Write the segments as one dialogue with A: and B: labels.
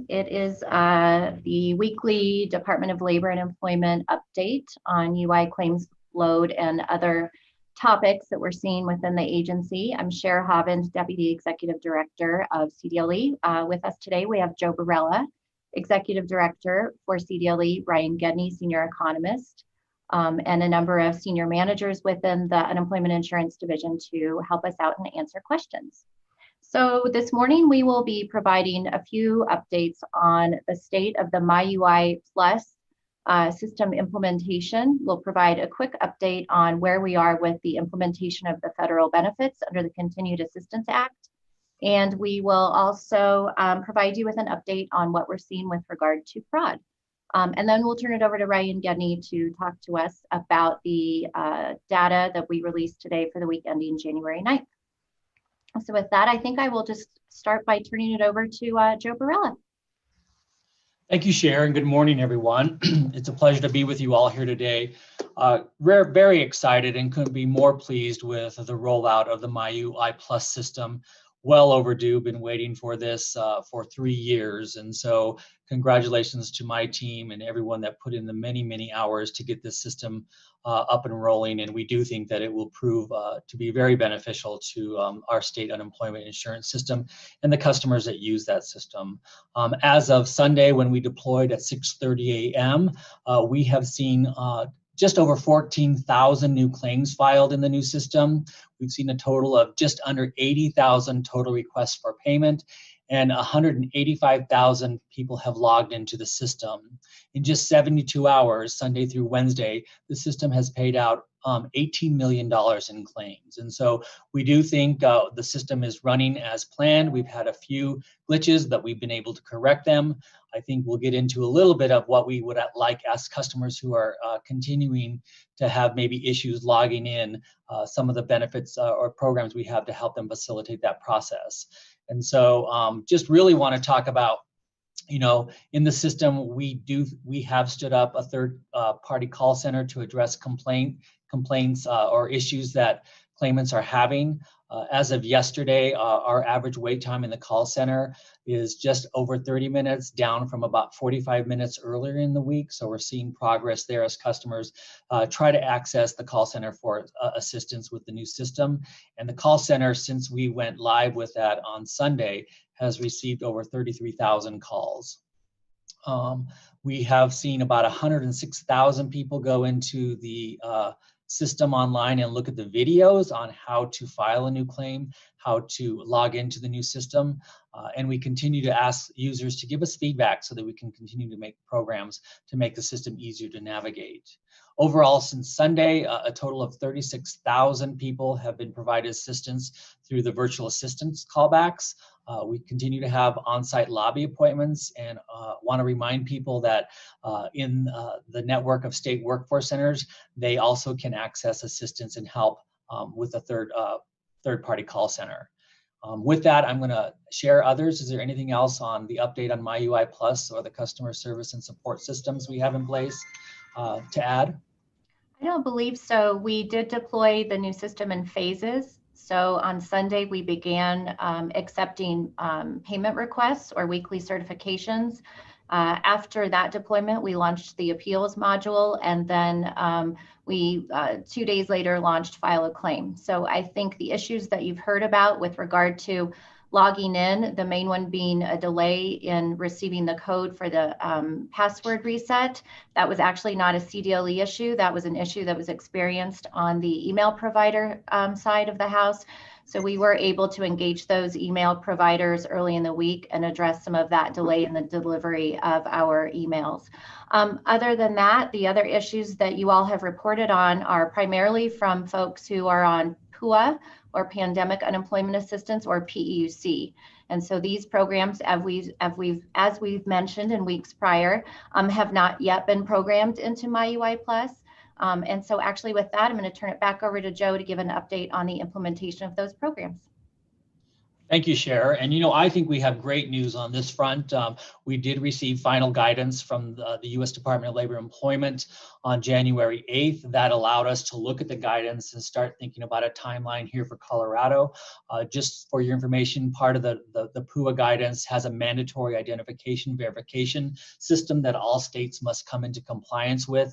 A: It is the weekly Department of Labor and Employment update on UI claims load and other topics that we're seeing within the agency. I'm Cher Hobbins, Deputy Executive Director of CDLE. With us today, we have Joe Barella, Executive Director for CDLE, Ryan Gedney, Senior Economist, and a number of senior managers within the Unemployment Insurance Division to help us out and answer questions. So this morning we will be providing a few updates on the state of the MyUI Plus system implementation. We'll provide a quick update on where we are with the implementation of the federal benefits under the Continued Assistance Act. And we will also provide you with an update on what we're seeing with regard to fraud. And then we'll turn it over to Ryan Gedney to talk to us about the data that we released today for the week ending January 9th. So with that, I think I will just start by turning it over to Joe Barella.
B: Thank you, Cher, and good morning, everyone. It's a pleasure to be with you all here today. We're very excited and couldn't be more pleased with the rollout of the MyUI Plus system. Well overdue, been waiting for this for 3 years. And so congratulations to my team and everyone that put in the many, many hours to get this system up and rolling. And we do think that it will prove to be very beneficial to our state unemployment insurance system and the customers that use that system. As of Sunday, when we deployed at 6:30 a.m., we have seen just over 14,000 new claims filed in the new system. We've seen a total of just under 80,000 total requests for payment, and 185,000 people have logged into the system. In just 72 hours, Sunday through Wednesday, the system has paid out $18 million in claims. And so we do think the system is running as planned. We've had a few glitches, but we've been able to correct them. I think we'll get into a little bit of what we would like as customers who are continuing to have maybe issues logging in, some of the benefits or programs we have to help them facilitate that process. And so just really want to talk about, in the system, we have stood up a third party call center to address complaints or issues that claimants are having. As of yesterday, our average wait time in the call center is just over 30 minutes, down from about 45 minutes earlier in the week. So we're seeing progress there as customers try to access the call center for assistance with the new system. And the call center, since we went live with that on Sunday, has received over 33,000 calls. We have seen about 106,000 people go into the system online and look at the videos on how to file a new claim, how to log into the new system. And we continue to ask users to give us feedback so that we can continue to make programs to make the system easier to navigate. Overall, since Sunday, a total of 36,000 people have been provided assistance through the virtual assistance callbacks. We continue to have on-site lobby appointments, and want to remind people that in the network of state workforce centers, they also can access assistance and help with a third-party call center. With that, I'm going to share others. Is there anything else on the update on MyUI Plus or the customer service and support systems we have in place to add?
A: I don't believe so. We did deploy the new system in phases. So on Sunday, we began accepting payment requests or weekly certifications. After that deployment, we launched the appeals module, and then we 2 days later launched file a claim. So I think the issues that you've heard about with regard to logging in, the main one being a delay in receiving the code for the password reset. That was actually not a CDLE issue. That was an issue that was experienced on the email provider side of the house. So we were able to engage those email providers early in the week and address some of that delay in the delivery of our emails. Other than that, the other issues that you all have reported on are primarily from folks who are on PUA, or Pandemic Unemployment Assistance, or PEUC. And so these programs, as we've mentioned in weeks prior, have not yet been programmed into MyUI Plus. And so actually with that, I'm going to turn it back over to Joe to give an update on the implementation of those programs.
B: Thank you, Cher. And I think we have great news on this front. We did receive final guidance from the U.S. Department of Labor and Employment on January 8th. That allowed us to look at the guidance and start thinking about a timeline here for Colorado. Just for your information, part of the PUA guidance has a mandatory identification verification system that all states must come into compliance with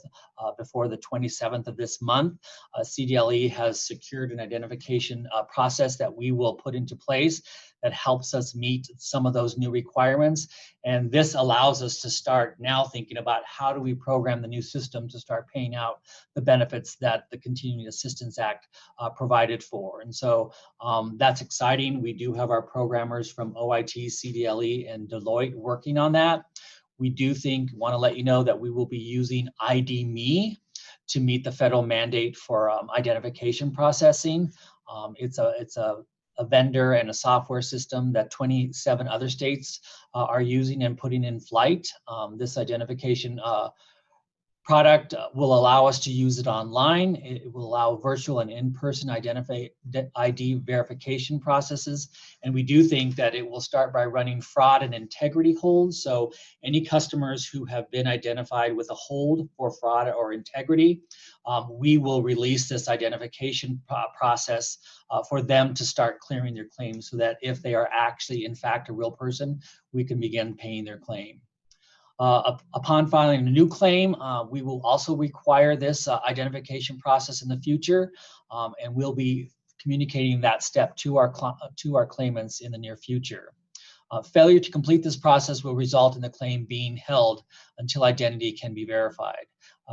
B: before the 27th of this month. CDLE has secured an identification process that we will put into place that helps us meet some of those new requirements. And this allows us to start now thinking about how do we program the new system to start paying out the benefits that the Continuing Assistance Act provided for. And so that's exciting. We do have our programmers from OIT, CDLE, and Deloitte working on that. We do want to let you know that we will be using ID.me to meet the federal mandate for identification processing. It's a vendor and a software system that 27 other states are using and putting in flight. This identification product will allow us to use it online. It will allow virtual and in-person ID verification processes. And we do think that it will start by running fraud and integrity holds. So any customers who have been identified with a hold for fraud or integrity, we will release this identification process for them to start clearing their claims so that if they are actually, in fact, a real person, we can begin paying their claim. Upon filing a new claim, we will also require this identification process in the future, and we'll be communicating that step to our claimants in the near future. Failure to complete this process will result in the claim being held until identity can be verified.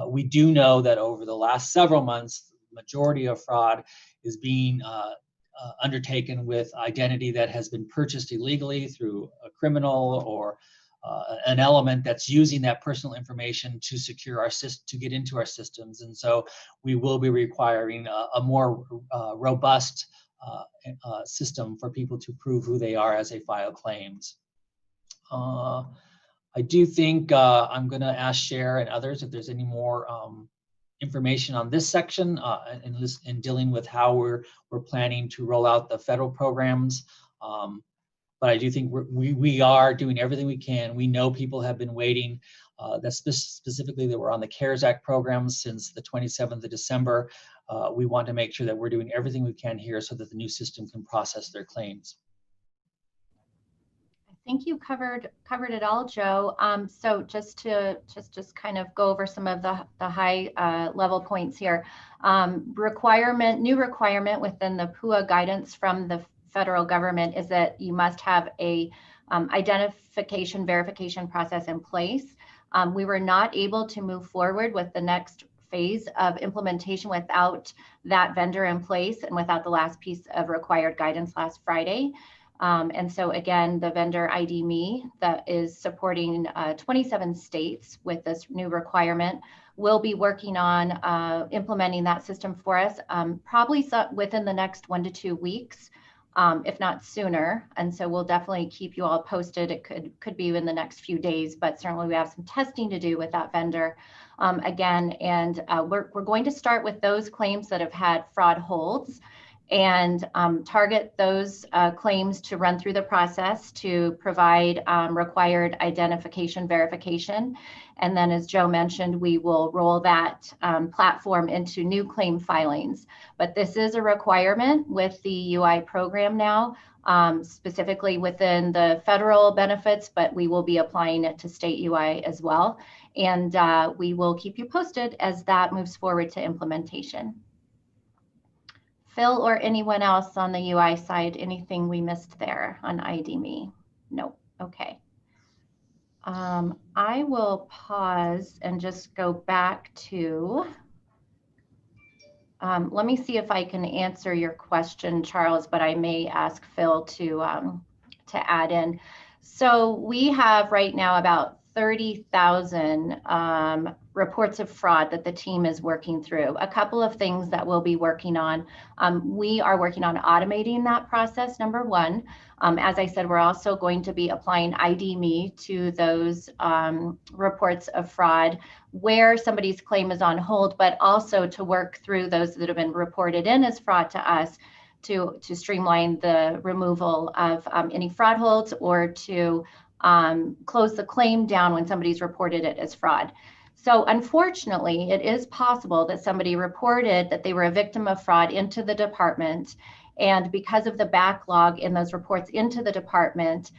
B: We do know that over the last several months, the majority of fraud is being undertaken with identity that has been purchased illegally through a criminal or an element that's using that personal information to secure our system, to get into our systems. And so we will be requiring a more robust system for people to prove who they are as they file claims. I do think I'm going to ask Cher and others if there's any more information on this section in dealing with how we're planning to roll out the federal programs. But I do think we are doing everything we can. We know people have been waiting, specifically that were on the CARES Act programs since the 27th of December. We want to make sure that we're doing everything we can here so that the new system can process their claims.
A: I think you covered it all, Joe. So just to kind of go over some of the high level points here. New requirement within the PUA guidance from the federal government is that you must have a identification verification process in place. We were not able to move forward with the next phase of implementation without that vendor in place and without the last piece of required guidance last Friday. And so again, the vendor ID.me that is supporting 27 states with this new requirement will be working on implementing that system for us, probably within the next 1 to 2 weeks. If not sooner. And so we'll definitely keep you all posted. It could be in the next few days, but certainly we have some testing to do with that vendor again. And we're going to start with those claims that have had fraud holds and target those claims to run through the process to provide required identification verification. And then, as Joe mentioned, we will roll that platform into new claim filings. But this is a requirement with the UI program now, specifically within the federal benefits, but we will be applying it to state UI as well. And we will keep you posted as that moves forward to implementation. Phil or anyone else on the UI side, anything we missed there on ID.me? Nope. Okay. I will pause and just go back to, let me see if I can answer your question, Charles, but I may ask Phil to add in. So we have right now about 30,000 reports of fraud that the team is working through. A couple of things that we'll be working on. We are working on automating that process, number one. As I said, we're also going to be applying ID.me to those reports of fraud where somebody's claim is on hold, but also to work through those that have been reported in as fraud to us to streamline the removal of any fraud holds or to close the claim down when somebody's reported it as fraud. So unfortunately, it is possible that somebody reported that they were a victim of fraud into the department. And because of the backlog in those reports into the department,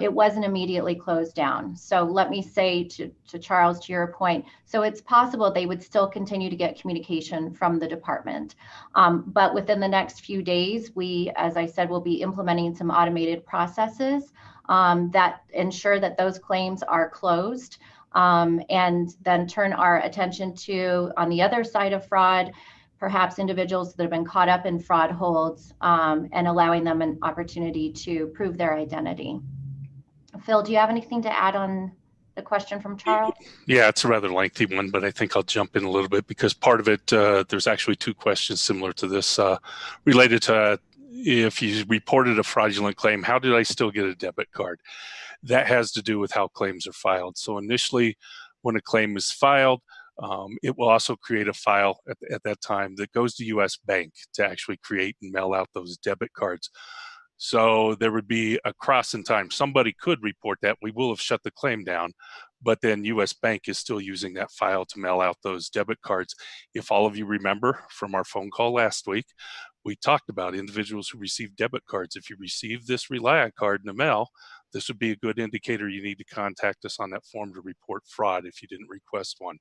A: it wasn't immediately closed down. So let me say to Charles, to your point, so it's possible they would still continue to get communication from the department. But within the next few days, we, as I said, will be implementing some automated processes that ensure that those claims are closed. And then turn our attention to, on the other side of fraud, perhaps individuals that have been caught up in fraud holds and allowing them an opportunity to prove their identity. Phil, do you have anything to add on the question from Charles?
C: Yeah, it's a rather lengthy one, but I think I'll jump in a little bit because part of it, there's actually two questions similar to this related to if you reported a fraudulent claim, how did I still get a debit card? That has to do with how claims are filed. So initially, when a claim is filed, it will also create a file at that time that goes to US Bank to actually create and mail out those debit cards. So there would be a cross in time. Somebody could report that. We will have shut the claim down, but then US Bank is still using that file to mail out those debit cards. If all of you remember from our phone call last week, we talked about individuals who receive debit cards. If you receive this Relia card in the mail, this would be a good indicator you need to contact us on that form to report fraud if you didn't request one.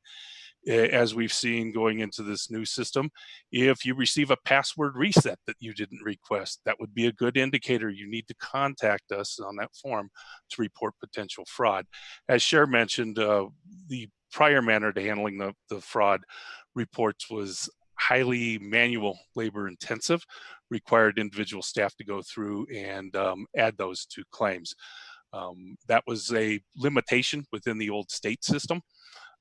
C: As we've seen going into this new system, if you receive a password reset that you didn't request, that would be a good indicator you need to contact us on that form to report potential fraud. As Cher mentioned, the prior manner to handling the fraud reports was highly manual labor intensive, required individual staff to go through and add those to claims. That was a limitation within the old state system.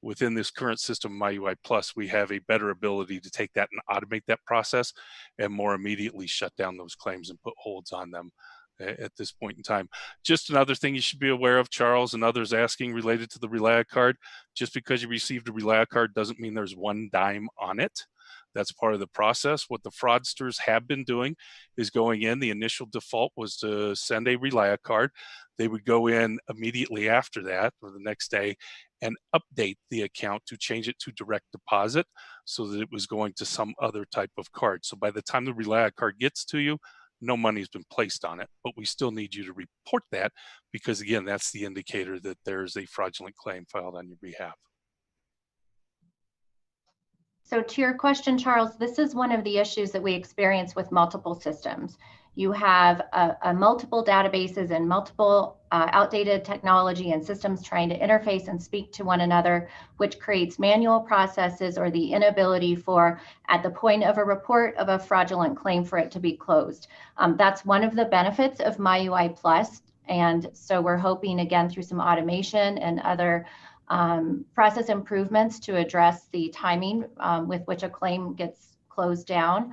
C: Within this current system, MyUI Plus, we have a better ability to take that and automate that process and more immediately shut down those claims and put holds on them at this point in time. Just another thing you should be aware of, Charles and others asking related to the Relia card, just because you received a Relia card doesn't mean there's one dime on it. That's part of the process. What the fraudsters have been doing is going in. The initial default was to send a Relia card. They would go in immediately after that or the next day and update the account to change it to direct deposit so that it was going to some other type of card. So by the time the Relia card gets to you, no money's been placed on it, but we still need you to report that because, again, that's the indicator that there's a fraudulent claim filed on your behalf.
A: So to your question, Charles, this is one of the issues that we experience with multiple systems. You have multiple databases and multiple outdated technology and systems trying to interface and speak to one another, which creates manual processes or the inability for, at the point of a report of a fraudulent claim, for it to be closed. That's one of the benefits of MyUI Plus. And so we're hoping, again, through some automation and other process improvements to address the timing with which a claim gets closed down.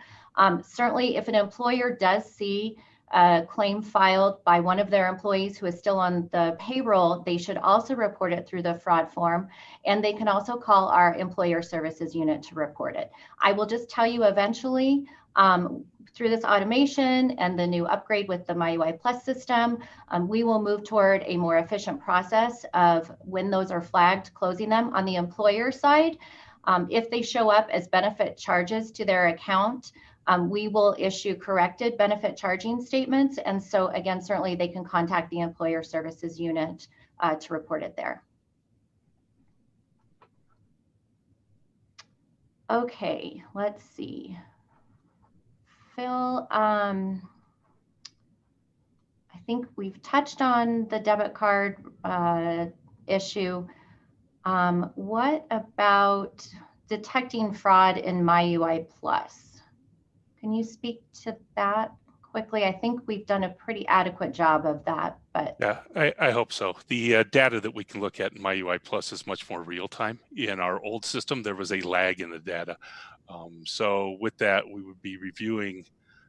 A: Certainly, if an employer does see a claim filed by one of their employees who is still on the payroll, they should also report it through the fraud form, and they can also call our employer services unit to report it. I will just tell you eventually, through this automation and the new upgrade with the MyUI Plus system, we will move toward a more efficient process of when those are flagged, closing them. On the employer side, if they show up as benefit charges to their account, we will issue corrected benefit charging statements. And so again, certainly they can contact the employer services unit to report it there. Okay, let's see. Phil, I think we've touched on the debit card issue. What about detecting fraud in MyUI Plus? Can you speak to that quickly? I think we've done a pretty adequate job of that, but.
C: Yeah, I hope so. The data that we can look at in MyUI Plus is much more real time. In our old system, there was a lag in the data. So with that, we would be reviewing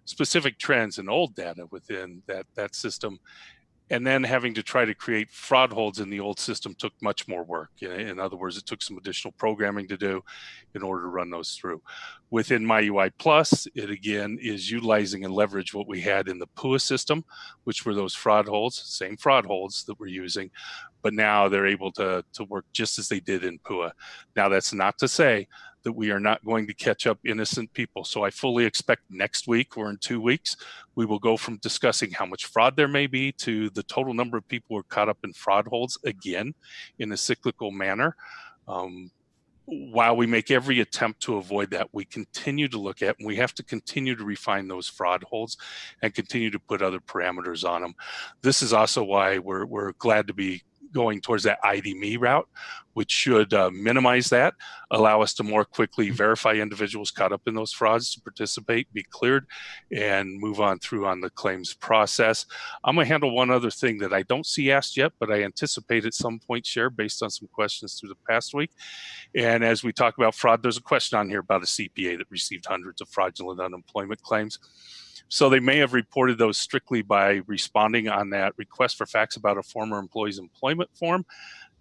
C: specific trends in old data within that system And then having to try to create fraud holds in the old system took much more work. In other words, it took some additional programming to do in order to run those through. Within MyUI Plus, it again is utilizing and leverage what we had in the PUA system, which were those fraud holds, same fraud holds that we're using, but now they're able to work just as they did in PUA. Now, that's not to say that we are not going to catch up innocent people. So I fully expect next week or in 2 weeks, we will go from discussing how much fraud there may be to the total number of people who are caught up in fraud holds again in a cyclical manner. While we make every attempt to avoid that, we continue to look at, and we have to continue to refine those fraud holds and continue to put other parameters on them. This is also why we're glad to be going towards that ID.me route, which should minimize that, allow us to more quickly verify individuals caught up in those frauds to participate, be cleared, and move on through on the claims process. I'm going to handle one other thing that I don't see asked yet, but I anticipate at some point share based on some questions through the past week. And as we talk about fraud, there's a question on here about a CPA that received hundreds of fraudulent unemployment claims. So they may have reported those strictly by responding on that request for facts about a former employee's employment form.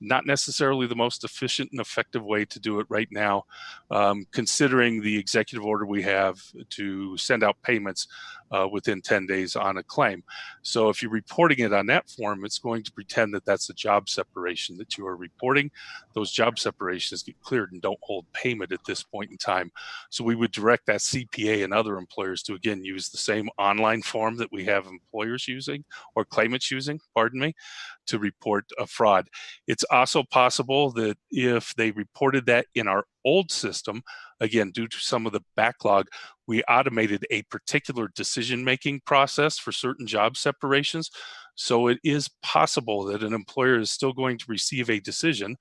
C: Not necessarily the most efficient and effective way to do it right now, considering the executive order we have to send out payments within 10 days on a claim. So if you're reporting it on that form, it's going to pretend that that's a job separation that you are reporting. Those job separations get cleared and don't hold payment at this point in time. So we would direct that CPA and other employers to, again, use the same online form that we have employers using or claimants using, pardon me, to report a fraud. It's also possible that if they reported that in our old system, again, due to some of the backlog, we automated a particular decision-making process for certain job separations. So it is possible that an employer is still going to receive a decision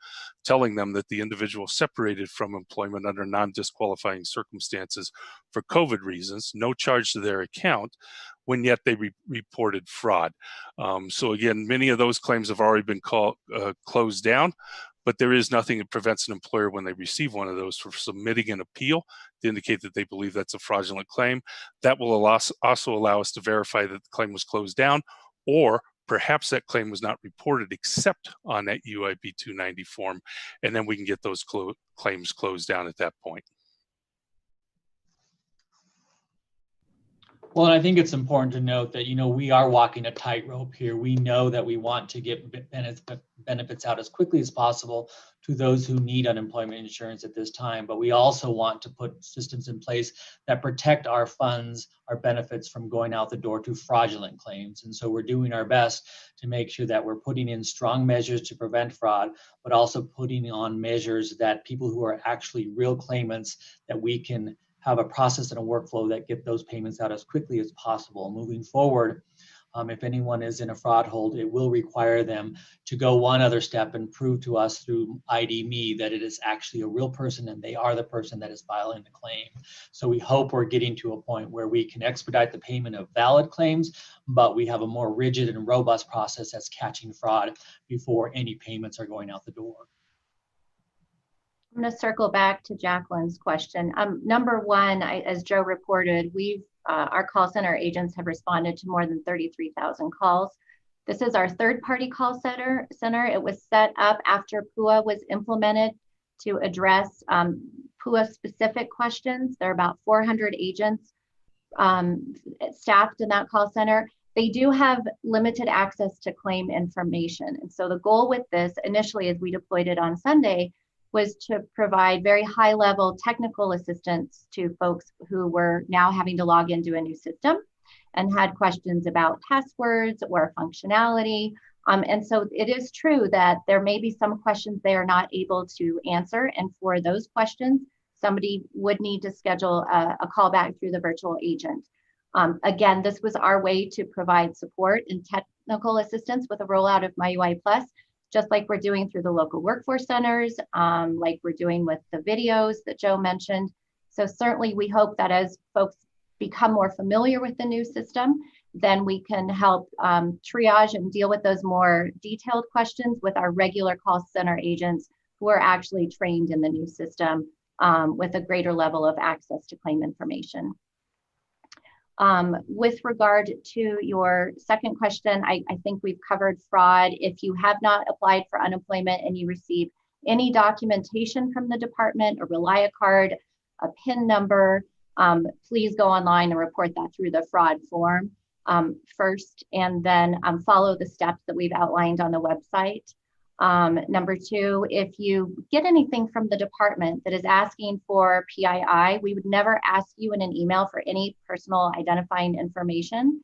C: telling them that the individual separated from employment under non-disqualifying circumstances for COVID reasons, no charge to their account, when yet they reported fraud. So again, many of those claims have already been closed down, but there is nothing that prevents an employer when they receive one of those from submitting an appeal to indicate that they believe that's a fraudulent claim. That will also allow us to verify that the claim was closed down, or perhaps that claim was not reported except on that UIP 290 form, and then we can get those claims closed down at that point.
B: Well, and I think it's important to note that, we are walking a tightrope here. We know that we want to get benefits out as quickly as possible to those who need unemployment insurance at this time, but we also want to put systems in place that protect our funds, our benefits from going out the door to fraudulent claims. And so we're doing our best to make sure that we're putting in strong measures to prevent fraud, but also putting on measures that people who are actually real claimants, that we can have a process and a workflow that get those payments out as quickly as possible. Moving forward, if anyone is in a fraud hold, it will require them to go one other step and prove to us through ID.me that it is actually a real person and they are the person that is filing the claim. So we hope we're getting to a point where we can expedite the payment of valid claims, but we have a more rigid and robust process that's catching fraud before any payments are going out the door.
A: I'm going to circle back to Jacqueline's question. Number one, as Joe reported, our call center agents have responded to more than 33,000 calls. This is our third-party call center. It was set up after PUA was implemented to address PUA-specific questions. There are about 400 agents staffed in that call center. They do have limited access to claim information. And so the goal with this initially, as we deployed it on Sunday, was to provide very high-level technical assistance to folks who were now having to log into a new system and had questions about passwords or functionality. And so it is true that there may be some questions they are not able to answer. And for those questions, somebody would need to schedule a call back through the virtual agent. Again, this was our way to provide support and technical assistance with a rollout of MyUI Plus, just like we're doing through the local workforce centers, like we're doing with the videos that Joe mentioned. So certainly we hope that as folks become more familiar with the new system, then we can help triage and deal with those more detailed questions with our regular call center agents who are actually trained in the new system with a greater level of access to claim information. With regard to your second question, I think we've covered fraud. If you have not applied for unemployment and you receive any documentation from the department, a Relia card, a PIN number, please go online and report that through the fraud form first, and then follow the steps that we've outlined on the website. Number two, if you get anything from the department that is asking for PII, we would never ask you in an email for any personal identifying information.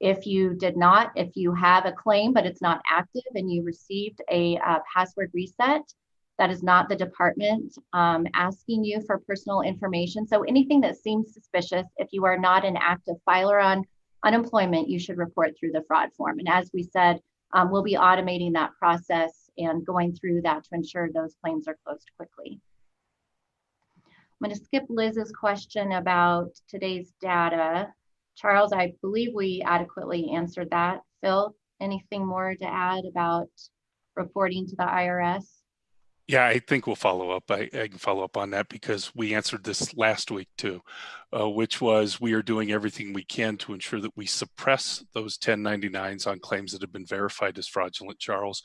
A: If you did not, if you have a claim but it's not active and you received a password reset, that is not the department asking you for personal information. So anything that seems suspicious, if you are not an active filer on unemployment, you should report through the fraud form. And as we said, we'll be automating that process and going through that to ensure those claims are closed quickly. I'm going to skip Liz's question about today's data. Charles, I believe we adequately answered that. Phil, anything more to add about reporting to the IRS?
C: Yeah, I think we'll follow up. I can follow up on that because we answered this last week too, which was we are doing everything we can to ensure that we suppress those 1099s on claims that have been verified as fraudulent, Charles.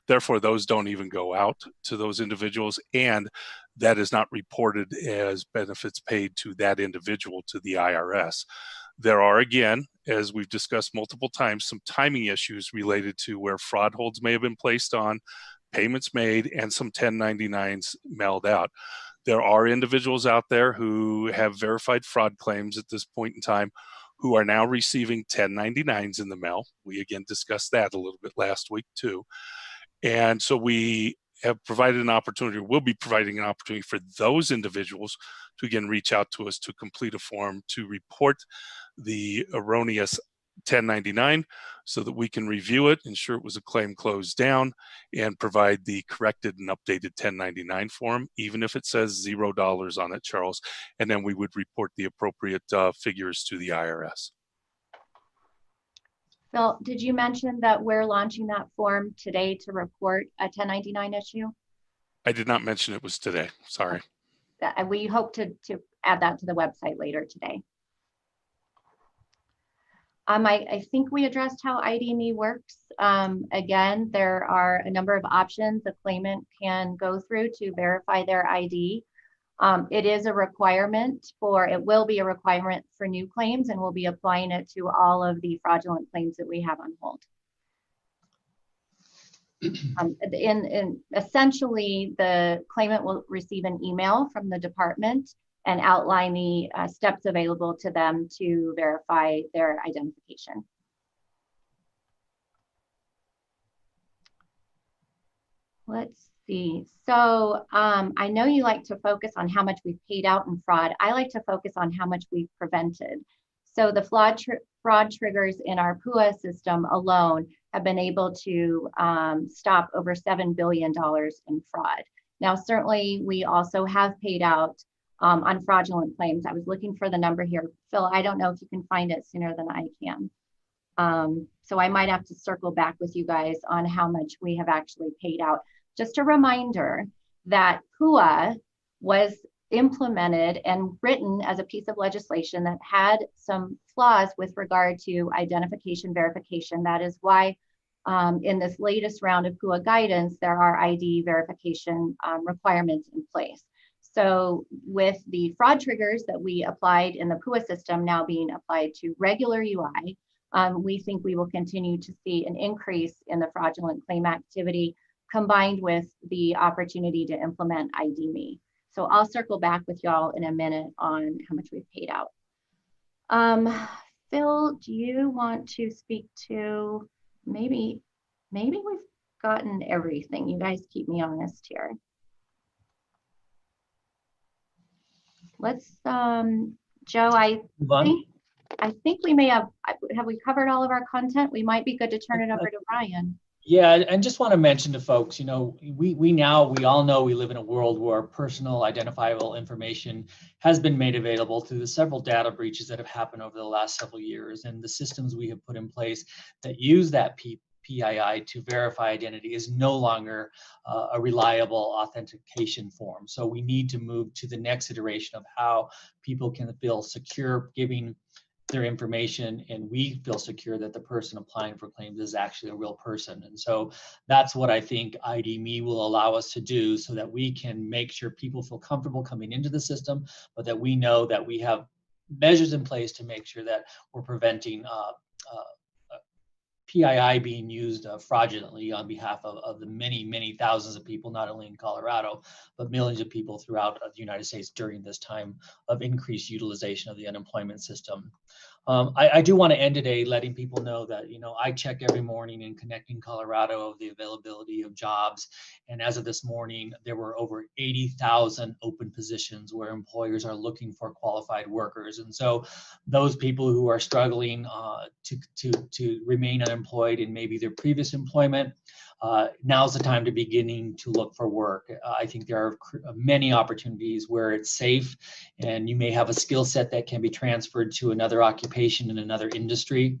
C: Therefore, those don't even go out to those individuals, and that is not reported as benefits paid to that individual to the IRS. There are, again, as we've discussed multiple times, some timing issues related to where fraud holds may have been placed on, payments made, and some 1099s mailed out. There are individuals out there who have verified fraud claims at this point in time who are now receiving 1099s in the mail. We again discussed that a little bit last week too. And so we have provided an opportunity, or will be providing an opportunity for those individuals to again reach out to us to complete a form to report the erroneous 1099 so that we can review it, ensure it was a claim closed down, and provide the corrected and updated 1099 form, even if it says $0 on it, Charles, and then we would report the appropriate figures to the IRS.
A: Phil, did you mention that we're launching that form today to report a 1099 issue?
C: I did not mention it was today, sorry.
A: We hope to add that to the website later today. I think we addressed how ID.me works. Again, there are a number of options the claimant can go through to verify their ID. It is a requirement it will be a requirement for new claims, and we'll be applying it to all of the fraudulent claims that we have on hold. Essentially, the claimant will receive an email from the department and outline the steps available to them to verify their identification. Let's see. So I know you like to focus on how much we've paid out in fraud. I like to focus on how much we've prevented. So the fraud triggers in our PUA system alone have been able to stop over $7 billion in fraud. Now, certainly we also have paid out on fraudulent claims. I was looking for the number here. Phil, I don't know if you can find it sooner than I can. So I might have to circle back with you guys on how much we have actually paid out. Just a reminder that PUA was implemented and written as a piece of legislation that had some flaws with regard to identification verification. That is why in this latest round of PUA guidance, there are ID verification requirements in place. So with the fraud triggers that we applied in the PUA system now being applied to regular UI, we think we will continue to see an increase in the fraudulent claim activity combined with the opportunity to implement ID.me. So I'll circle back with y'all in a minute on how much we've paid out. Phil, do you want to speak to maybe we've gotten everything? You guys keep me honest here. Let's, Joe, I think we may have we covered all of our content? We might be good to turn it over to Ryan.
B: Yeah, and just want to mention to folks, you know, we all know we live in a world where personal identifiable information has been made available through the several data breaches that have happened over the last several years, and the systems we have put in place that use that PII to verify identity is no longer a reliable authentication form. So we need to move to the next iteration of how people can feel secure giving their information and we feel secure that the person applying for claims is actually a real person. And so that's what I think ID.me will allow us to do, so that we can make sure people feel comfortable coming into the system, but that we know that we have measures in place to make sure that we're preventing PII being used fraudulently on behalf of the many, many thousands of people, not only in Colorado, but millions of people throughout the United States during this time of increased utilization of the unemployment system. I do want to end today letting people know that, I check every morning in Connecting Colorado of the availability of jobs. And as of this morning, there were over 80,000 open positions where employers are looking for qualified workers. And so those people who are struggling to remain unemployed in maybe their previous employment, now's the time to beginning to look for work. I think there are many opportunities where it's safe and you may have a skill set that can be transferred to another occupation in another industry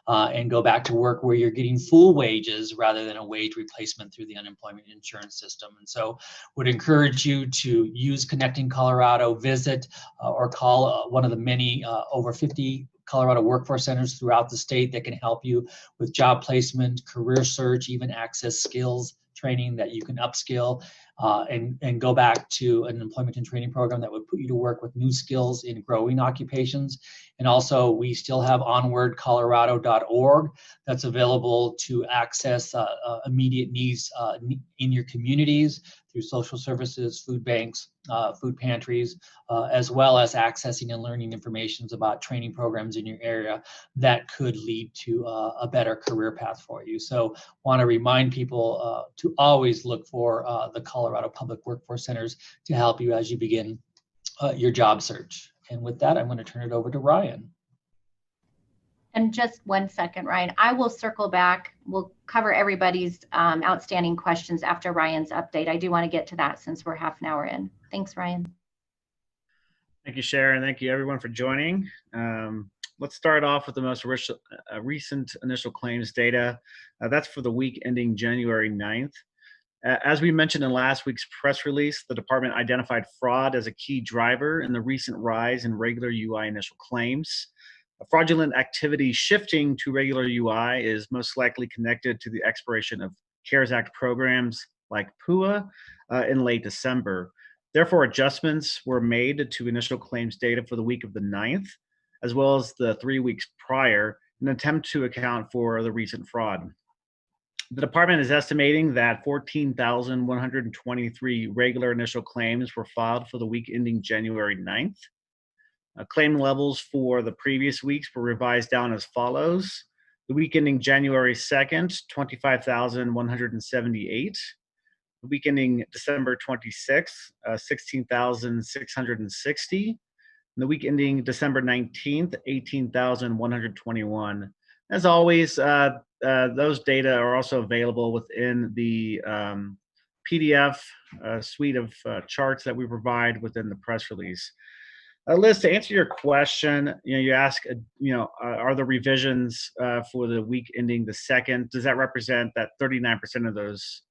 B: and go back to work where you're getting full wages rather than a wage replacement through the unemployment insurance system. And so would encourage you to use Connecting Colorado, visit or call one of the many over 50 Colorado workforce centers throughout the state that can help you with job placement, career search, even access skills training that you can upskill and go back to an employment and training program that would put you to work with new skills in growing occupations. And also, we still have onwardcolorado.org that's available to access immediate needs in your communities through social services, food banks, food pantries, as well as accessing and learning information about training programs in your area that could lead to a better career path for you. So want to remind people to always look for the Colorado Public Workforce Centers to help you as you begin your job search. And with that, I'm going to turn it over to Ryan.
A: And just 1 second, Ryan, I will circle back. We'll cover everybody's outstanding questions after Ryan's update. I do want to get to that since we're half an hour in. Thanks, Ryan.
D: Thank you, Sharon. Thank you, everyone, for joining. Let's start off with the most recent initial claims data. That's for the week ending January 9th. As we mentioned in last week's press release, the department identified fraud as a key driver in the recent rise in regular UI initial claims. Fraudulent activity shifting to regular UI is most likely connected to the expiration of CARES Act programs like PUA in late December. Therefore, adjustments were made to initial claims data for the week of the 9th, as well as the 3 weeks prior, in an attempt to account for the recent fraud. The department is estimating that 14,123 regular initial claims were filed for the week ending January 9th. Claim levels for the previous weeks were revised down as follows. The week ending January 2nd, 25,178. The week ending December 26th, 16,660. And the week ending December 19th, 18,121. As always, those data are also available within the PDF suite of charts that we provide within the press release. Liz, to answer your question, you ask, are the revisions for the week ending the 2nd, does that represent that 39% of those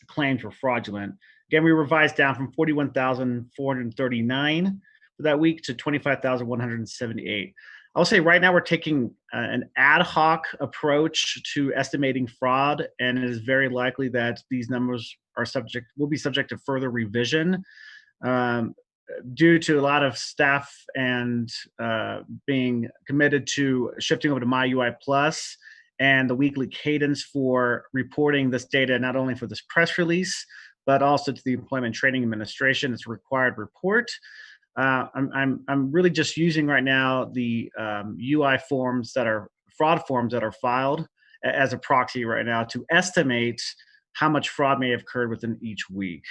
D: claims were fraudulent? Again, we revised down from 41,439 for that week to 25,178. I'll say right now we're taking an ad hoc approach to estimating fraud, and it is very likely that these numbers will be subject to further revision due to a lot of staff and being committed to shifting over to MyUI Plus and the weekly cadence for reporting this data, not only for this press release, but also to the Employment Training Administration. It's a required report. I'm really just using right now the UI forms that are fraud forms that are filed as a proxy right now to estimate how much fraud may have occurred within each week.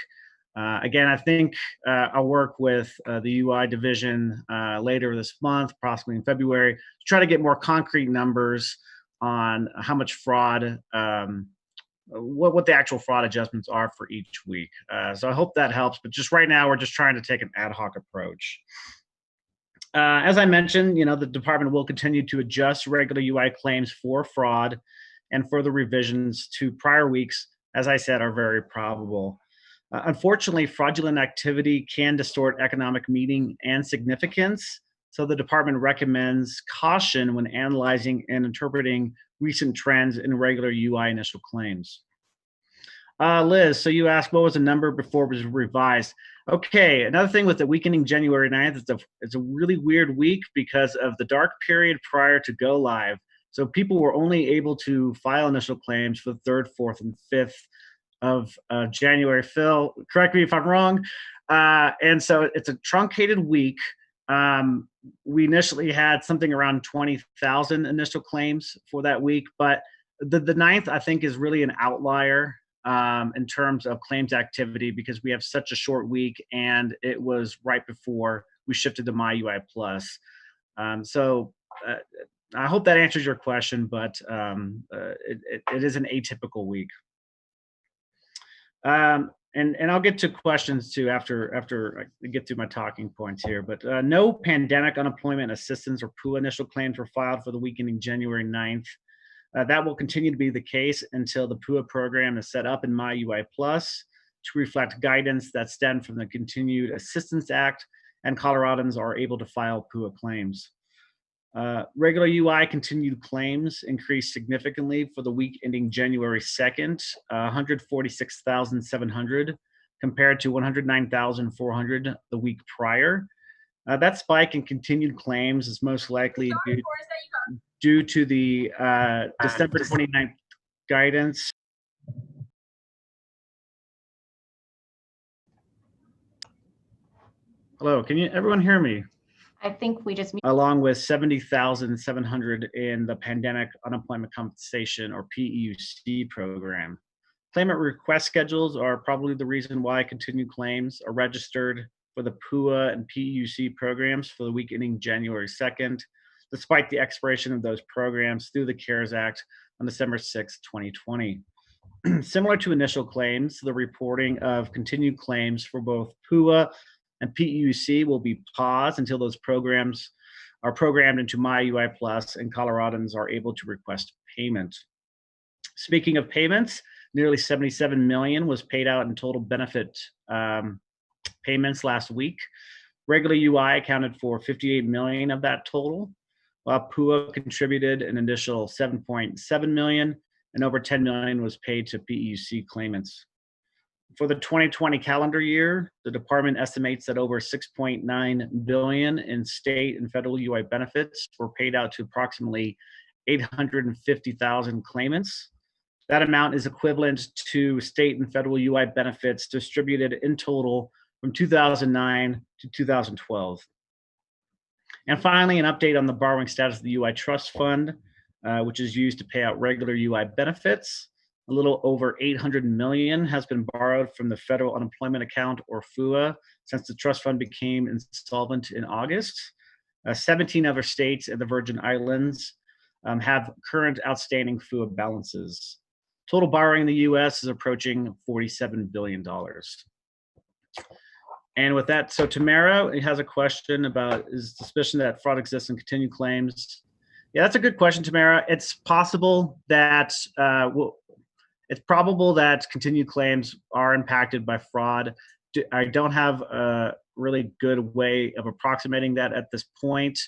D: Again, I think I'll work with the UI division later this month, possibly in February, to try to get more concrete numbers on how much fraud, what the actual fraud adjustments are for each week. So I hope that helps, but just right now, we're just trying to take an ad hoc approach. As I mentioned, the department will continue to adjust regular UI claims for fraud, and further revisions to prior weeks, as I said, are very probable. Unfortunately, fraudulent activity can distort economic meaning and significance, So the department recommends caution when analyzing and interpreting recent trends in regular UI initial claims. Liz, so you asked what was the number before it was revised. Okay, another thing with the weakening January 9th, it's a really weird week because of the dark period prior to go live. So people were only able to file initial claims for the 3rd, 4th, and 5th of January. Phil, correct me if I'm wrong. And so it's a truncated week. We initially had something around 20,000 initial claims for that week, but the 9th, I think, is really an outlier in terms of claims activity because we have such a short week and it was right before we shifted to MyUI Plus. So I hope that answers your question, but it is an atypical week. And I'll get to questions too after I get through my talking points here. But no pandemic unemployment assistance or PUA initial claims were filed for the week ending January 9th. That will continue to be the case until the PUA program is set up in MyUI Plus to reflect guidance that stemmed from the Continued Assistance Act, and Coloradans are able to file PUA claims. Regular UI continued claims increased significantly for the week ending January 2nd, 146,700 compared to 109,400 the week prior. That spike in continued claims is most likely due to the December 29th guidance. Hello, can everyone hear me?
A: I think we just
D: along with 70,700 in the Pandemic Unemployment Compensation or PEUC program. Claimant request schedules are probably the reason why continued claims are registered for the PUA and PEUC programs for the week ending January 2nd, despite the expiration of those programs through the CARES Act on December 6, 2020. Similar to initial claims, the reporting of continued claims for both PUA and PEUC will be paused until those programs are programmed into MyUI Plus and Coloradans are able to request payment. Speaking of payments, nearly 77 million was paid out in total benefit payments last week. Regular UI accounted for 58 million of that total, while PUA contributed an additional 7.7 million, and over 10 million was paid to PEUC claimants. For the 2020 calendar year, the department estimates that over 6.9 billion in state and federal UI benefits were paid out to approximately 850,000 claimants. That amount is equivalent to state and federal UI benefits distributed in total from 2009 to 2012. And finally, an update on the borrowing status of the UI Trust Fund, which is used to pay out regular UI benefits. A little over 800 million has been borrowed from the Federal Unemployment Account, or FUA, since the trust fund became insolvent in August. 17 other states and the Virgin Islands have current outstanding FUA balances. Total borrowing in the US is approaching $47 billion. And with that, so Tamara has a question about, is suspicion that fraud exists in continued claims? Yeah, that's a good question, Tamara. It's possible that it's probable that continued claims are impacted by fraud. I don't have a really good way of approximating that at this point.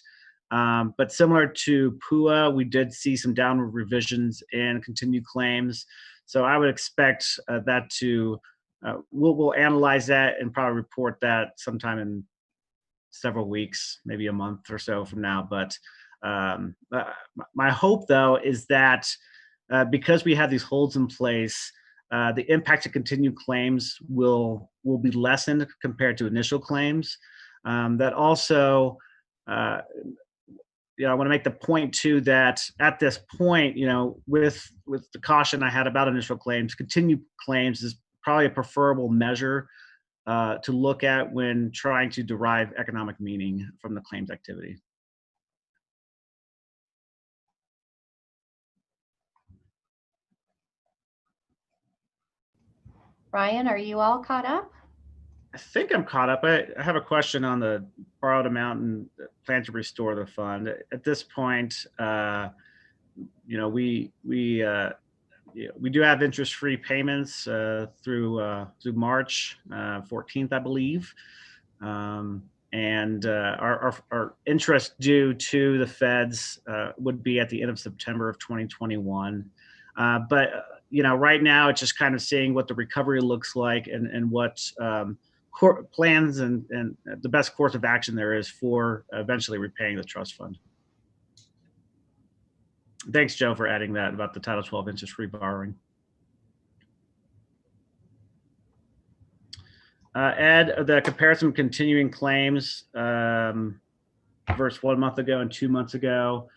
D: But similar to PUA, we did see some downward revisions in continued claims. So I would expect that to, we'll analyze that and probably report that sometime in several weeks, maybe a month or so from now. But my hope, though, is that because we have these holds in place, the impact of continued claims will be lessened compared to initial claims. That also, I want to make the point too that at this point, with the caution I had about initial claims, continued claims is probably a preferable measure to look at when trying to derive economic meaning from the claims activity.
A: Ryan, are you all caught up?
D: I think I'm caught up. I have a question on the borrowed amount and plan to restore the fund. At this point, we do have interest-free payments through March 14th, I believe. and our interest due to the feds would be at the end of September of 2021. But right now it's just kind of seeing what the recovery looks like and what plans and the best course of action there is for eventually repaying the trust fund. Thanks, Joe, for adding that about the Title 12 interest-free borrowing. Ed, the comparison of continuing claims versus 1 month ago and 2 months ago.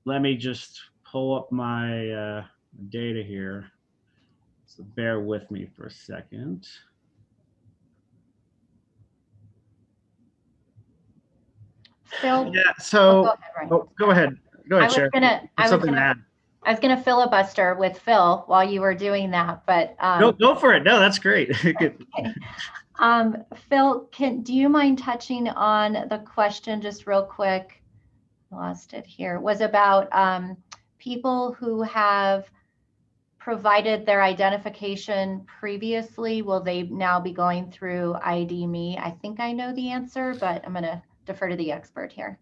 D: Let me just pull up my data here. So bear with me for a second.
A: Phil?
D: Yeah, so
A: go ahead, Ryan.
D: Go ahead. Go ahead, Sharon.
A: I was gonna filibuster with Phil while you were doing that, but
D: go for it. No, that's great.
A: Okay. Phil, do you mind touching on the question just real quick? I lost it here. Was about people who have provided their identification previously. Will they now be going through ID Me? I think I know the answer, but I'm going to defer to the expert here.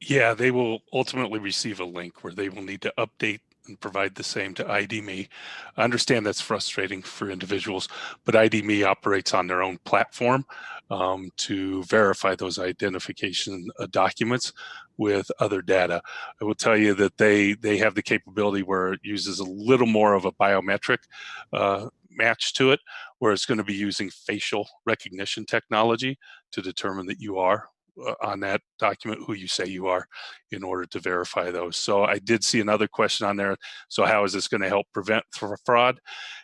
C: Yeah, they will ultimately receive a link where they will need to update and provide the same to ID Me. I understand that's frustrating for individuals, but ID Me operates on their own platform to verify those identification documents with other data. I will tell you that they have the capability where it uses a little more of a biometric match to it, where it's going to be using facial recognition technology to determine that you are on that document who you say you are in order to verify those. So I did see another question on there. So how is this going to help prevent fraud?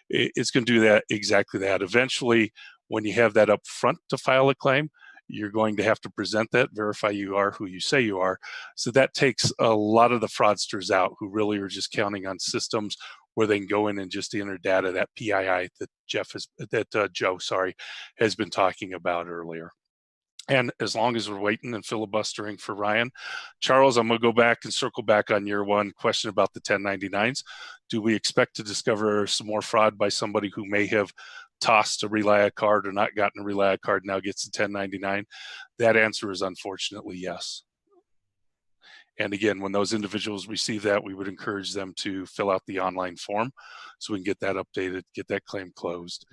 C: It's going to do that, exactly that. Eventually, when you have that up front to file a claim, you're going to have to present that, verify you are who you say you are. So that takes a lot of the fraudsters out who really are just counting on systems where they can go in and just enter data, that PII that Joe has been talking about earlier. And as long as we're waiting and filibustering for Ryan, Charles, I'm going to go back and circle back on your one question about the 1099s. Do we expect to discover some more fraud by somebody who may have tossed a Relia card or not gotten a Relia card, now gets a 1099? That answer is unfortunately yes. And again, when those individuals receive that, we would encourage them to fill out the online form so we can get that updated, get that claim closed.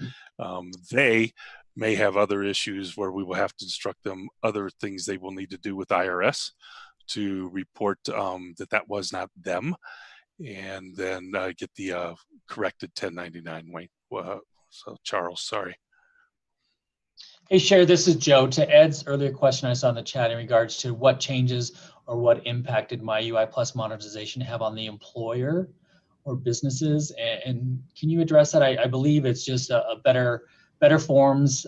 C: They may have other issues where we will have to instruct them other things they will need to do with IRS to report that was not them, and then get the corrected 1099 way. So Charles, sorry.
B: Hey, Sher, this is Joe. To Ed's earlier question I saw in the chat in regards to what changes or what impacted my UI Plus monetization have on the employer or businesses, and can you address that? I believe it's just a better forms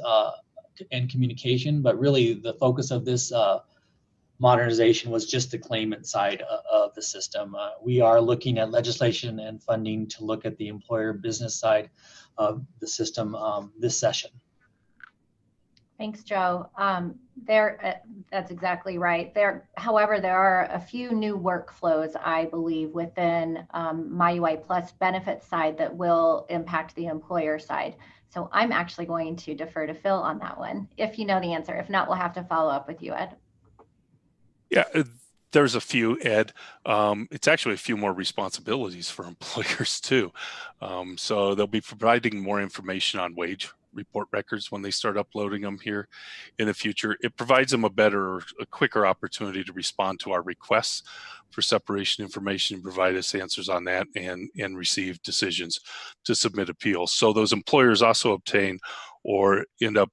B: and communication, but really the focus of this modernization was just the claimant side of the system. We are looking at legislation and funding to look at the employer business side of the system this session.
A: Thanks, Joe. That's exactly right. However, there are a few new workflows, I believe, within MyUI Plus benefit side that will impact the employer side. So I'm actually going to defer to Phil on that one, if you know the answer. If not, we'll have to follow up with you, Ed.
C: Yeah, there's a few, Ed. It's actually a few more responsibilities for employers too. So they'll be providing more information on wage report records when they start uploading them here in the future. It provides them a quicker opportunity to respond to our requests for separation information and provide us answers on that and receive decisions to submit appeals. So those employers also obtain or end up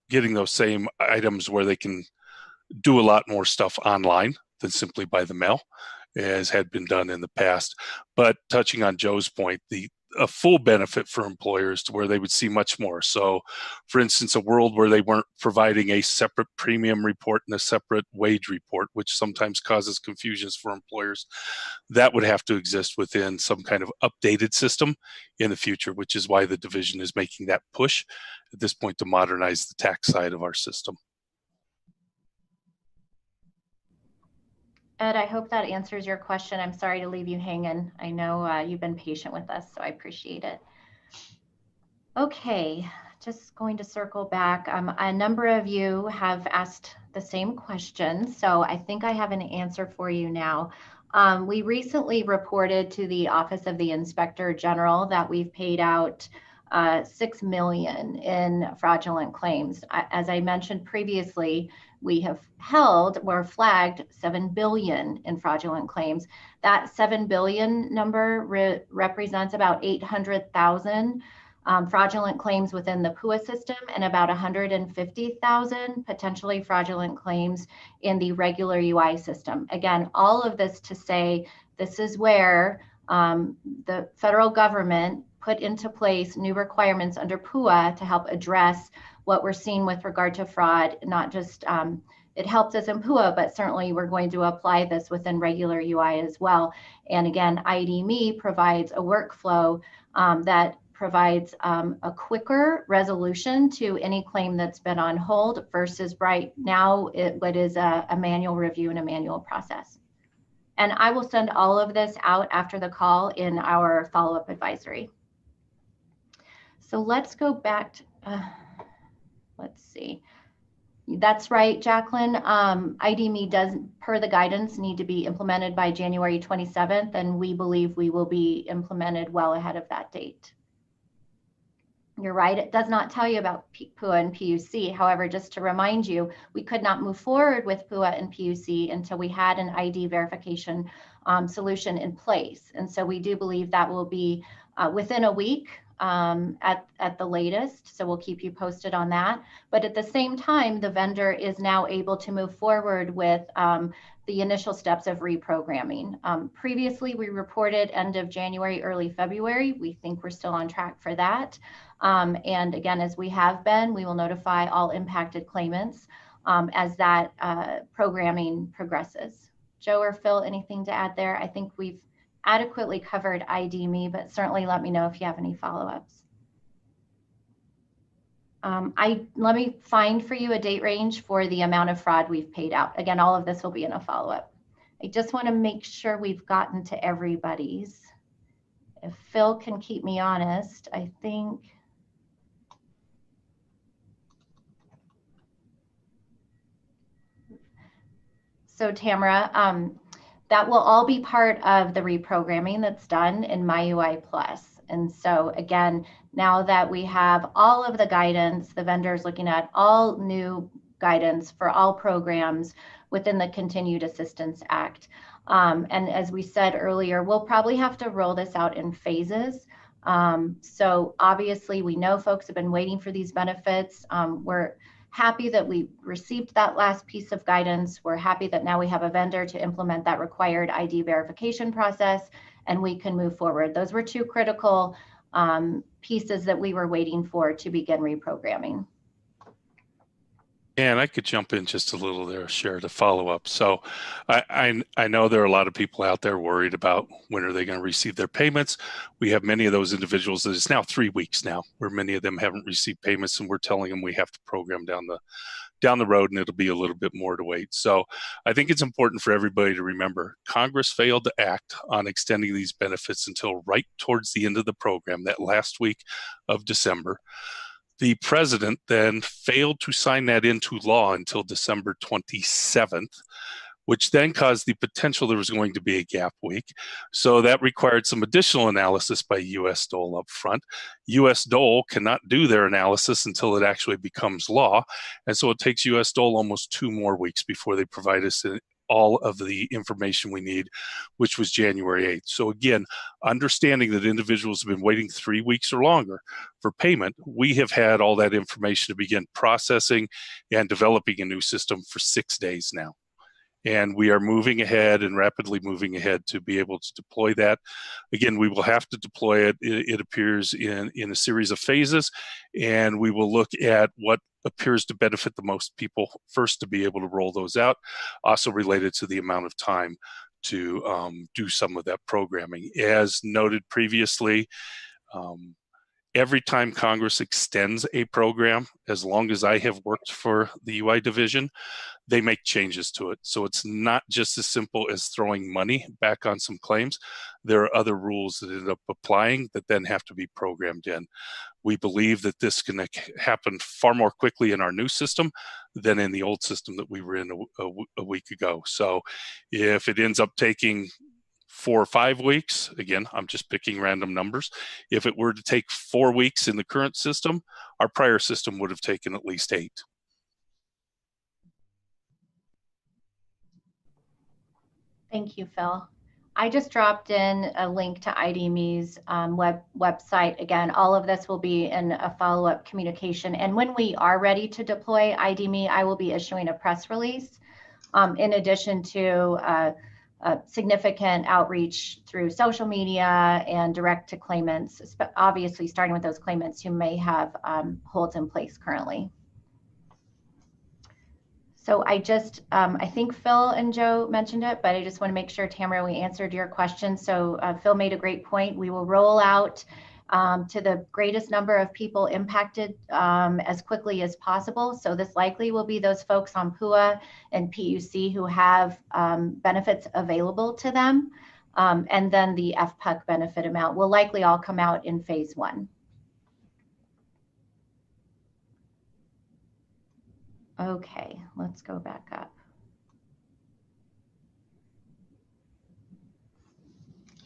C: getting those same items where they can do a lot more stuff online than simply by the mail, as had been done in the past. But touching on Joe's point, a full benefit for employers to where they would see much more. So, for instance, a world where they weren't providing a separate premium report and a separate wage report, which sometimes causes confusions for employers, that would have to exist within some kind of updated system in the future, which is why the division is making that push at this point to modernize the tax side of our system.
A: Ed, I hope that answers your question. I'm sorry to leave you hanging. I know you've been patient with us, so I appreciate it. Okay, just going to circle back. A number of you have asked the same question, so I think I have an answer for you now. We recently reported to the Office of the Inspector General that we've paid out $6 million in fraudulent claims. As I mentioned previously, we have held or flagged 7 billion in fraudulent claims. That 7 billion number represents about 800,000 fraudulent claims within the KUSA system and about 150,000 potentially fraudulent claims in the regular UI system. Again, all of this to say this is where the federal government put into place new requirements under PUA to help address what we're seeing with regard to fraud. Not just it helped us in PUA, but certainly we're going to apply this within regular UI as well. And again, ID.me provides a workflow that provides a quicker resolution to any claim that's been on hold versus right now what is a manual review and a manual process. And I will send all of this out after the call in our follow-up advisory. So let's go back to, let's see. That's right, Jacqueline. ID.me does, per the guidance, need to be implemented by January 27th, and we believe we will be implemented well ahead of that date. You're right, it does not tell you about PUA and PUC. However, just to remind you, we could not move forward with PUA and PUC until we had an ID verification solution in place. And so we do believe that will be within a week at the latest. So we'll keep you posted on that. But at the same time, the vendor is now able to move forward with the initial steps of reprogramming. Previously, we reported end of January, early February. We think we're still on track for that. And again, as we have been, we will notify all impacted claimants as that programming progresses. Joe or Phil, anything to add there? I think we've adequately covered ID.me, but certainly let me know if you have any follow-ups. Let me find for you a date range for the amount of fraud we've paid out. Again, all of this will be in a follow-up. I just want to make sure we've gotten to everybody's. If Phil can keep me honest, I think. So Tamara, that will all be part of the reprogramming that's done in MyUI Plus. And so again, now that we have all of the guidance, the vendor's looking at all new guidance for all programs within the Continued Assistance Act. And as we said earlier, we'll probably have to roll this out in phases. So obviously we know folks have been waiting for these benefits. We're happy that we received that last piece of guidance. We're happy that now we have a vendor to implement that required ID verification process and we can move forward. Those were two critical pieces that we were waiting for to begin reprogramming.
C: And I could jump in just a little there, share the follow-up. So I know there are a lot of people out there worried about when are they going to receive their payments. We have many of those individuals that it's now 3 weeks now where many of them haven't received payments and we're telling them we have to program down the road and it'll be a little bit more to wait. So I think it's important for everybody to remember Congress failed to act on extending these benefits until right towards the end of the program, that last week of December. The president then failed to sign that into law until December 27th, which then caused the potential there was going to be a gap week. So that required some additional analysis by U.S. Dole up front. U.S. Dole cannot do their analysis until it actually becomes law. And so it takes U.S. Dole almost 2 more weeks before they provide us all of the information we need, which was January 8th. So again, understanding that individuals have been waiting 3 weeks or longer for payment, we have had all that information to begin processing and developing a new system for 6 days now. And we are moving ahead and rapidly moving ahead to be able to deploy that. Again, we will have to deploy it, it appears, in a series of phases, and we will look at what appears to benefit the most people first to be able to roll those out, also related to the amount of time to do some of that programming. As noted previously, Every time Congress extends a program, as long as I have worked for the UI division, they make changes to it. So it's not just as simple as throwing money back on some claims. There are other rules that end up applying that then have to be programmed in. We believe that this can happen far more quickly in our new system than in the old system that we were in a week ago. So if it ends up taking 4 or 5 weeks, again, I'm just picking random numbers. If it were to take 4 weeks in the current system, our prior system would have taken at least 8.
A: Thank you, Phil. I just dropped in a link to IDME's website. Again, all of this will be in a follow-up communication. And when we are ready to deploy IDME, I will be issuing a press release in addition to significant outreach through social media and direct to claimants, obviously starting with those claimants who may have holds in place currently. So I think Phil and Joe mentioned it, but I just want to make sure, Tamara, we answered your question. So Phil made a great point. We will roll out to the greatest number of people impacted as quickly as possible. So this likely will be those folks on PUA and PUC who have benefits available to them. And then the FPUC benefit amount will likely all come out in phase 1. Okay, let's go back up.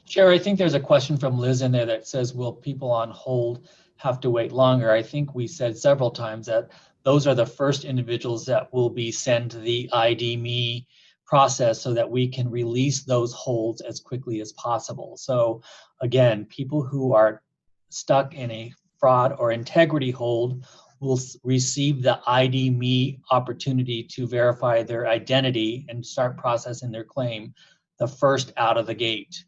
B: Sherry, I think there's a question from Liz in there that says, will people on hold have to wait longer? I think we said several times that those are the first individuals that will be sent the IDME process so that we can release those holds as quickly as possible. So again, people who are stuck in a fraud or integrity hold will receive the IDME opportunity to verify their identity and start processing their claim the first out of the gate.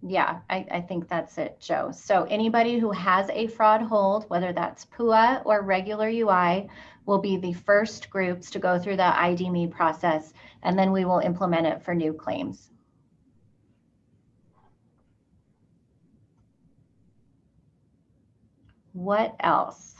A: Yeah, I think that's it, Joe. So anybody who has a fraud hold, whether that's PUA or regular UI, will be the first groups to go through the IDME process, and then we will implement it for new claims. What else?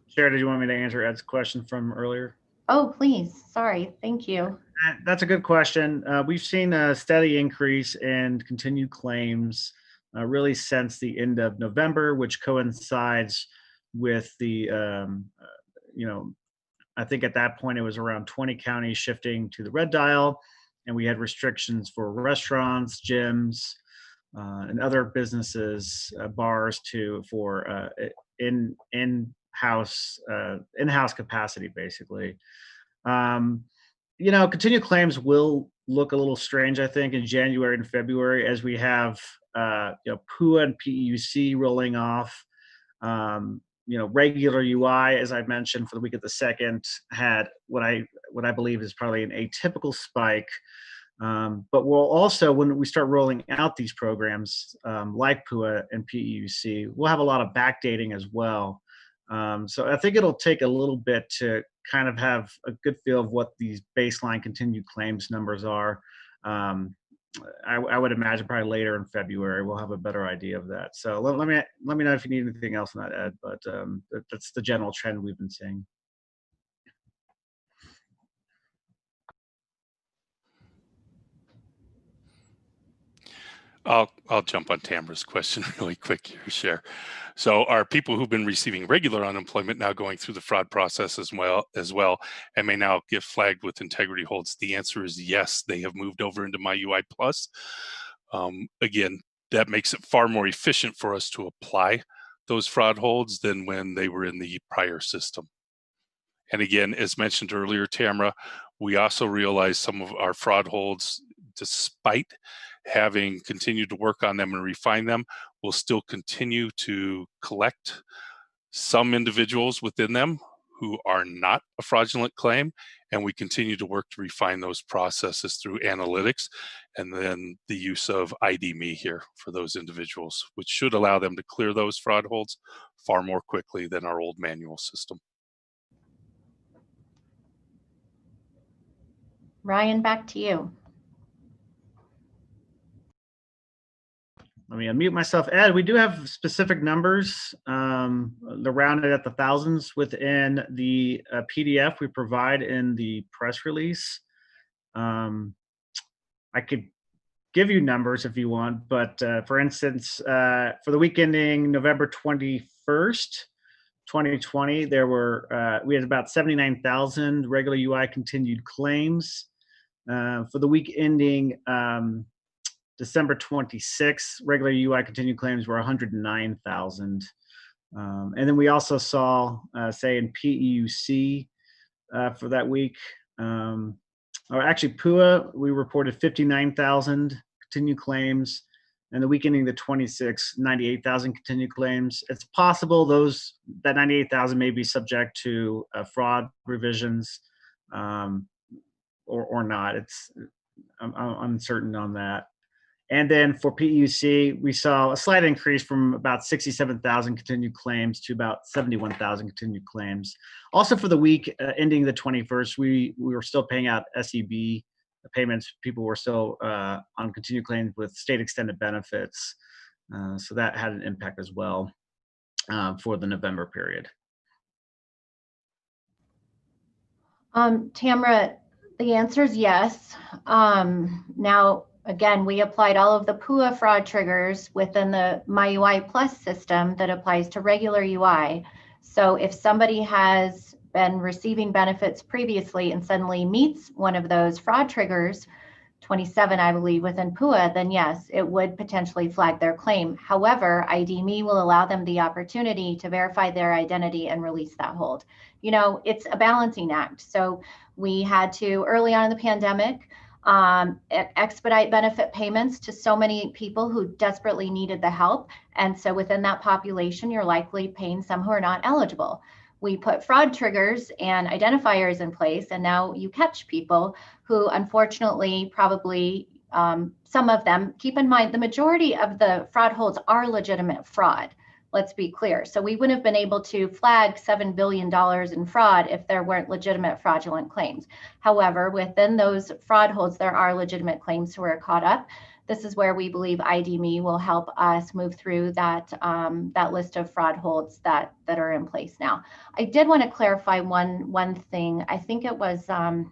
D: Sharon, did you want me to answer Ed's question from earlier?
A: Oh, please. Sorry. Thank you.
D: That's a good question. We've seen a steady increase in continued claims really since the end of November, which coincides with the, I think at that point it was around 20 counties shifting to the red dial, and we had restrictions for restaurants, gyms, and other businesses, bars for in-house capacity, basically. Continued claims will look a little strange, I think, in January and February as we have, PUA and PUC rolling off. Regular UI, as I mentioned, for the week of the 2nd, had what I believe is probably an atypical spike. But we'll also, when we start rolling out these programs like PUA and PUC, we'll have a lot of backdating as well. So I think it'll take a little bit to kind of have a good feel of what these baseline continued claims numbers are. I would imagine probably later in February we'll have a better idea of that. So let me know if you need anything else on that, Ed. But that's the general trend we've been seeing.
C: I'll jump on Tamara's question really quick here, Cher. So are people who've been receiving regular unemployment now going through the fraud process as well, and may now get flagged with integrity holds? The answer is yes, they have moved over into MyUI Plus. Again, that makes it far more efficient for us to apply those fraud holds than when they were in the prior system. And again, as mentioned earlier, Tamara, we also realized some of our fraud holds, despite having continued to work on them and refine them, will still continue to collect some individuals within them who are not a fraudulent claim, and we continue to work to refine those processes through analytics and then the use of IDME here for those individuals, which should allow them to clear those fraud holds far more quickly than our old manual system.
A: Ryan, back to you.
D: Let me unmute myself. Ed, we do have specific numbers. They're rounded at the thousands within the PDF we provide in the press release. I could give you numbers if you want, but for instance, for the week ending November 21st, 2020, there were we had about 79,000 regular UI continued claims. For the week ending December 26th, regular UI continued claims were 109,000. And then we also saw, say in PEUC for that week, or actually PUA, we reported 59,000 continued claims. And the week ending the 26th, 98,000 continued claims. It's possible that 98,000 may be subject to fraud revisions or not. I'm uncertain on that. And then for PEUC, we saw a slight increase from about 67,000 continued claims to about 71,000 continued claims. Also for the week ending the 21st, we were still paying out SEB payments. People were still on continued claims with state extended benefits. So that had an impact as well for the November period.
A: Tamara, the answer is yes. Now, again, we applied all of the PUA fraud triggers within the MyUI Plus system that applies to regular UI. So if somebody has been receiving benefits previously and suddenly meets one of those fraud triggers, 27, I believe, within PUA, then yes, it would potentially flag their claim. However, ID.me will allow them the opportunity to verify their identity and release that hold. You know, it's a balancing act. So we had to, early on in the pandemic, expedite benefit payments to so many people who desperately needed the help. And so within that population, you're likely paying some who are not eligible. We put fraud triggers and identifiers in place, and now you catch people who unfortunately probably, some of them, keep in mind, the majority of the fraud holds are legitimate fraud. Let's be clear. So we wouldn't have been able to flag $7 billion in fraud if there weren't legitimate fraudulent claims. However, within those fraud holds, there are legitimate claims who are caught up. This is where we believe ID.me will help us move through that, that list of fraud holds that are in place now. I did want to clarify one thing. I think it was a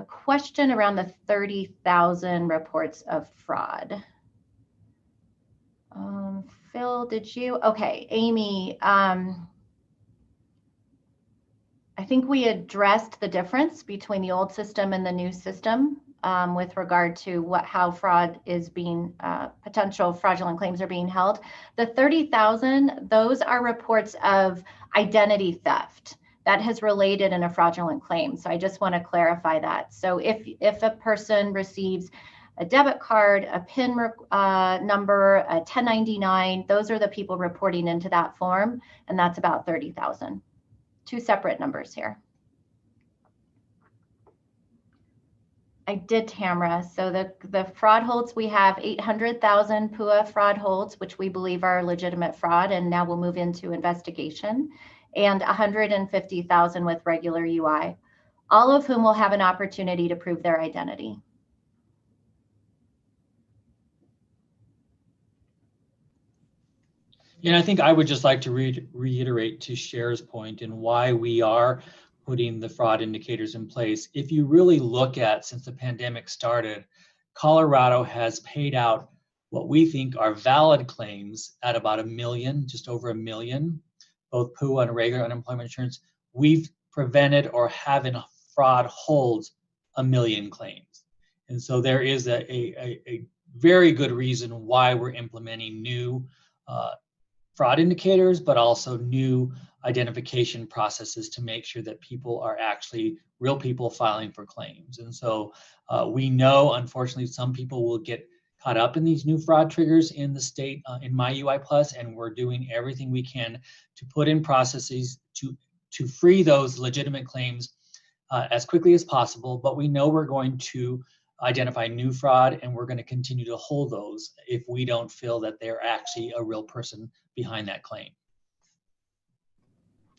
A: question around the 30,000 reports of fraud. Phil, did you? Okay, Amy, I think we addressed the difference between the old system and the new system with regard to how fraud is being, potential fraudulent claims are being held. The 30,000, those are reports of identity theft that has related in a fraudulent claim. So I just want to clarify that. So if a person receives a debit card, a PIN number, a 1099, those are the people reporting into that form, and that's about 30,000. Two separate numbers here. I did, Tamara. So the fraud holds, we have 800,000 PUA fraud holds, which we believe are legitimate fraud, and now we'll move into investigation, and 150,000 with regular UI, all of whom will have an opportunity to prove their identity.
B: And I think I would just like to reiterate to Cher's point and why we are putting the fraud indicators in place. If you really look at, since the pandemic started, Colorado has paid out what we think are valid claims at about 1 million, just over 1 million, both PUA and regular unemployment insurance. We've prevented or have in fraud holds 1 million claims. And so there is a very good reason why we're implementing new fraud indicators, but also new identification processes to make sure that people are actually real people filing for claims. And so we know, unfortunately, some people will get caught up in these new fraud triggers in the state, in MyUI Plus, and we're doing everything we can to put in processes to free those legitimate claims as quickly as possible. But we know we're going to identify new fraud, and we're going to continue to hold those if we don't feel that they're actually a real person behind that claim.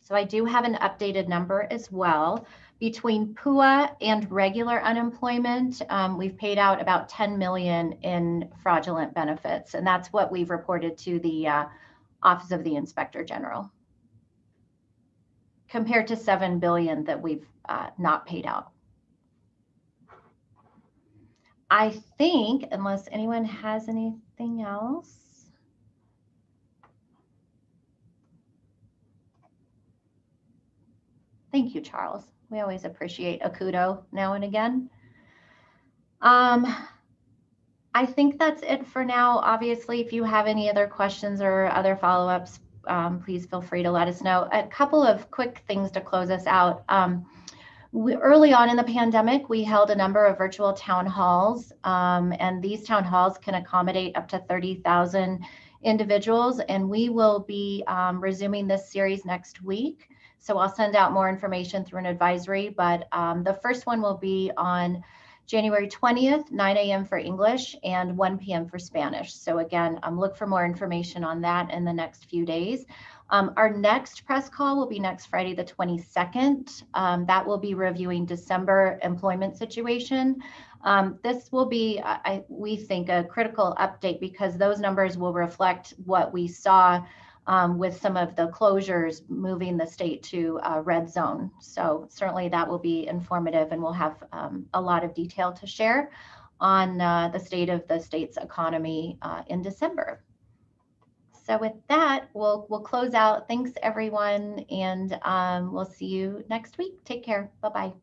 A: So I do have an updated number as well. Between PUA and regular unemployment, we've paid out about 10 million in fraudulent benefits, and that's what we've reported to the Office of the Inspector General, compared to 7 billion that we've not paid out. I think, unless anyone has anything else. Thank you, Charles. We always appreciate a kudo now and again. I think that's it for now. Obviously, if you have any other questions or other follow-ups, please feel free to let us know. A couple of quick things to close us out. Early on in the pandemic, we held a number of virtual town halls, and these town halls can accommodate up to 30,000 individuals, and we will be resuming this series next week. So I'll send out more information through an advisory, but the first one will be on January 20th, 9 a.m. for English and 1 p.m. for Spanish. So again, look for more information on that in the next few days. Our next press call will be next Friday, the 22nd. That will be reviewing December employment situation. This will be, we think, a critical update because those numbers will reflect what we saw with some of the closures moving the state to red zone. So certainly that will be informative, and we'll have a lot of detail to share on the state of the state's economy in December. So with that, we'll close out. Thanks, everyone, and we'll see you next week. Take care. Bye-bye.